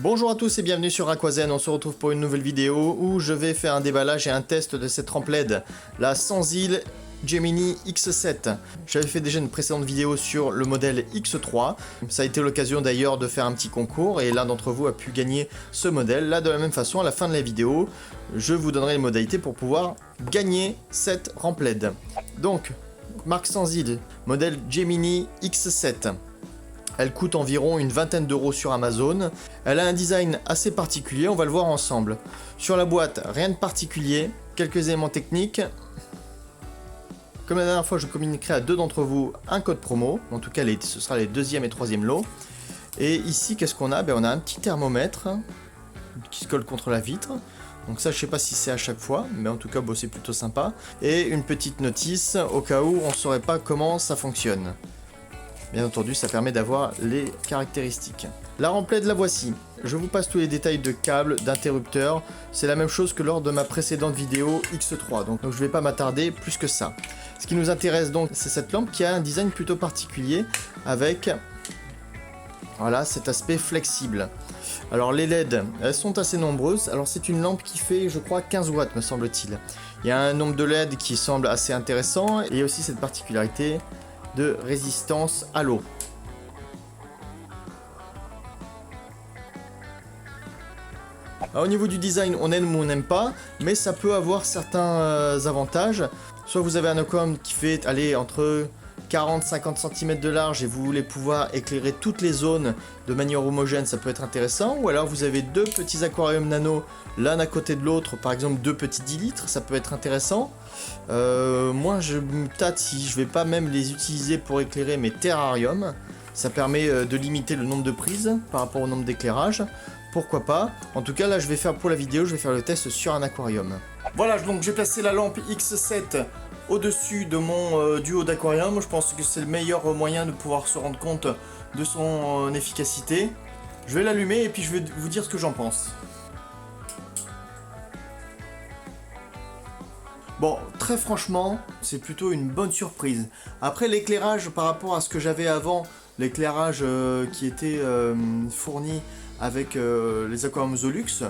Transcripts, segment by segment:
Bonjour à tous et bienvenue sur Aquazen, on se retrouve pour une nouvelle vidéo où je vais faire un déballage et un test de cette rampe LED, la Sansil Gemini X7. J'avais fait déjà une précédente vidéo sur le modèle X3, ça a été l'occasion d'ailleurs de faire un petit concours et l'un d'entre vous a pu gagner ce modèle. Là de la même façon, à la fin de la vidéo, je vous donnerai les modalités pour pouvoir gagner cette rampe LED. Donc, marque Sansil, modèle Gemini X7. Elle coûte environ une vingtaine d'euros sur Amazon. Elle a un design assez particulier, on va le voir ensemble. Sur la boîte, rien de particulier, quelques éléments techniques. Comme la dernière fois, je communiquerai à deux d'entre vous un code promo. En tout cas, ce sera les deuxième et troisième lots. Et ici, qu'est-ce qu'on a? On a un petit thermomètre qui se colle contre la vitre. Donc ça, je sais pas si c'est à chaque fois, mais en tout cas, c'est plutôt sympa. Et une petite notice au cas où on ne saurait pas comment ça fonctionne. Bien entendu, ça permet d'avoir les caractéristiques. La rampe LED, la voici. Je vous passe tous les détails de câbles, d'interrupteurs. C'est la même chose que lors de ma précédente vidéo X3, donc je ne vais pas m'attarder plus que ça. Ce qui nous intéresse donc, c'est cette lampe qui a un design plutôt particulier avec voilà, cet aspect flexible. Alors les LED, elles sont assez nombreuses. Alors c'est une lampe qui fait, je crois, 15 watts, me semble-t-il. Il y a un nombre de LED qui semble assez intéressant et il y a aussi cette particularité de résistance à l'eau. Au niveau du design, on aime ou on n'aime pas, mais ça peut avoir certains avantages. Soit vous avez un aquarium qui fait aller entre 40-50 cm de large et vous voulez pouvoir éclairer toutes les zones de manière homogène, ça peut être intéressant. Ou alors vous avez deux petits aquariums nano l'un à côté de l'autre, par exemple deux petits 10 litres, ça peut être intéressant. Moi je me tâte si je vais pas même les utiliser pour éclairer mes terrariums. Ça permet de limiter le nombre de prises par rapport au nombre d'éclairages. Pourquoi pas? En tout cas là je vais faire pour la vidéo, je vais faire le test sur un aquarium. Voilà, donc j'ai placé la lampe X7 au-dessus de mon duo d'aquarium. Je pense que c'est le meilleur moyen de pouvoir se rendre compte de son efficacité. Je vais l'allumer et puis je vais vous dire ce que j'en pense. Bon, très franchement, c'est plutôt une bonne surprise. Après l'éclairage par rapport à ce que j'avais avant, l'éclairage qui était fourni avec les aquariums Zolux,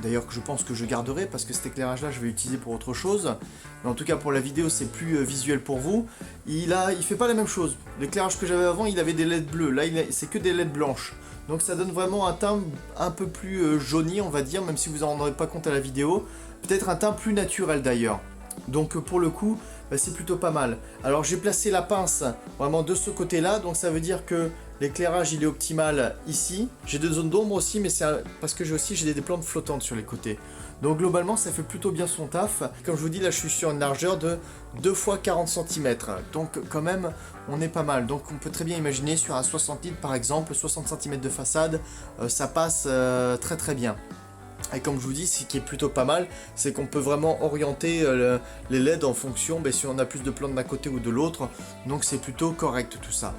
d'ailleurs que je pense que je garderai parce que cet éclairage là je vais l'utiliser pour autre chose, mais en tout cas pour la vidéo c'est plus visuel pour vous. Il fait pas la même chose. L'éclairage que j'avais avant, il avait des LED bleus, là c'est que des LED blanches, donc ça donne vraiment un teint un peu plus jauni, on va dire, même si vous en rendrez pas compte à la vidéo, peut-être un teint plus naturel d'ailleurs. Donc pour le coup, c'est plutôt pas mal. Alors j'ai placé la pince vraiment de ce côté là, donc ça veut dire que l'éclairage il est optimal ici. J'ai deux zones d'ombre aussi, mais c'est parce que j'ai des plantes flottantes sur les côtés. Donc globalement ça fait plutôt bien son taf. Comme je vous dis, là je suis sur une largeur de 2 x 40 cm. Donc quand même on est pas mal. Donc on peut très bien imaginer sur un 60 litres par exemple, 60 cm de façade, ça passe très très bien. Et comme je vous dis, ce qui est plutôt pas mal, c'est qu'on peut vraiment orienter les LED en fonction si on a plus de plantes d'un côté ou de l'autre. Donc c'est plutôt correct tout ça.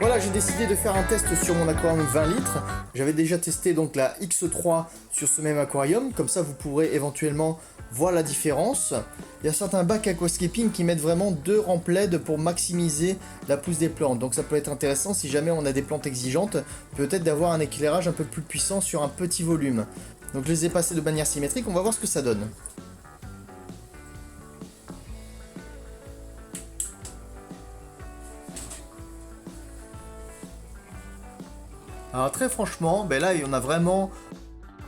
Voilà, j'ai décidé de faire un test sur mon aquarium 20 litres. J'avais déjà testé donc la X3 sur ce même aquarium, comme ça vous pourrez éventuellement voir la différence. Il y a certains bacs aquascaping qui mettent vraiment deux rampes LED pour maximiser la pousse des plantes. Donc ça peut être intéressant si jamais on a des plantes exigeantes, peut-être d'avoir un éclairage un peu plus puissant sur un petit volume. Donc je les ai passés de manière symétrique, on va voir ce que ça donne. Alors très franchement, là on a vraiment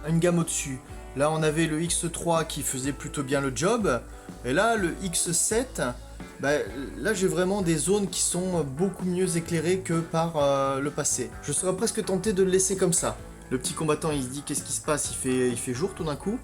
une gamme au-dessus. Là on avait le X3 qui faisait plutôt bien le job. Et là le X7, là j'ai vraiment des zones qui sont beaucoup mieux éclairées que par le passé. Je serais presque tenté de le laisser comme ça. Le petit combattant il se dit qu'est-ce qui se passe, il fait jour tout d'un coup.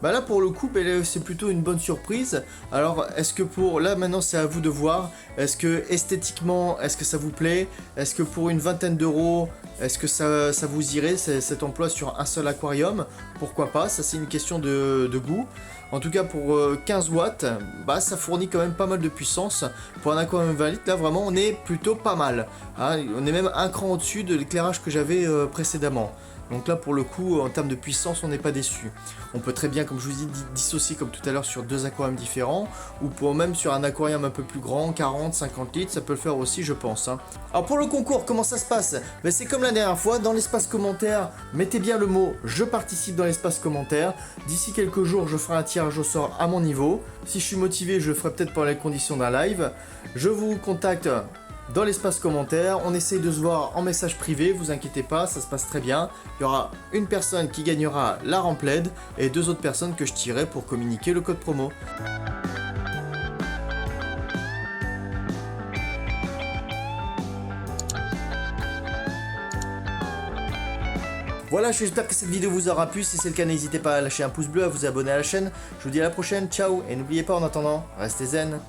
Là pour le coup c'est plutôt une bonne surprise. Alors est-ce que là maintenant c'est à vous de voir, est-ce que esthétiquement est-ce que ça vous plaît, est-ce que pour une vingtaine d'euros est-ce que ça vous irait cet emploi sur un seul aquarium? Pourquoi pas, ça c'est une question de goût. En tout cas pour 15 watts, bah ça fournit quand même pas mal de puissance. Pour un aquarium 20 litres, là vraiment on est plutôt pas mal. Hein, on est même un cran au-dessus de l'éclairage que j'avais précédemment. Donc là pour le coup en termes de puissance on n'est pas déçu. On peut très bien comme je vous dis dissocier comme tout à l'heure sur deux aquariums différents ou pour même sur un aquarium un peu plus grand, 40, 50 litres, ça peut le faire aussi je pense. Hein. Alors pour le concours comment ça se passe? Ben, c'est comme la dernière fois, dans l'espace commentaire, mettez bien le mot je participe dans l'espace commentaire. D'ici quelques jours je ferai un tirage au sort à mon niveau. Si je suis motivé je le ferai peut-être par les conditions d'un live. Je vous contacte dans l'espace commentaire, on essaye de se voir en message privé, vous inquiétez pas, ça se passe très bien. Il y aura une personne qui gagnera la remplède et deux autres personnes que je tirerai pour communiquer le code promo. Voilà, j'espère que cette vidéo vous aura plu, si c'est le cas n'hésitez pas à lâcher un pouce bleu, à vous abonner à la chaîne. Je vous dis à la prochaine, ciao, et n'oubliez pas en attendant, restez zen.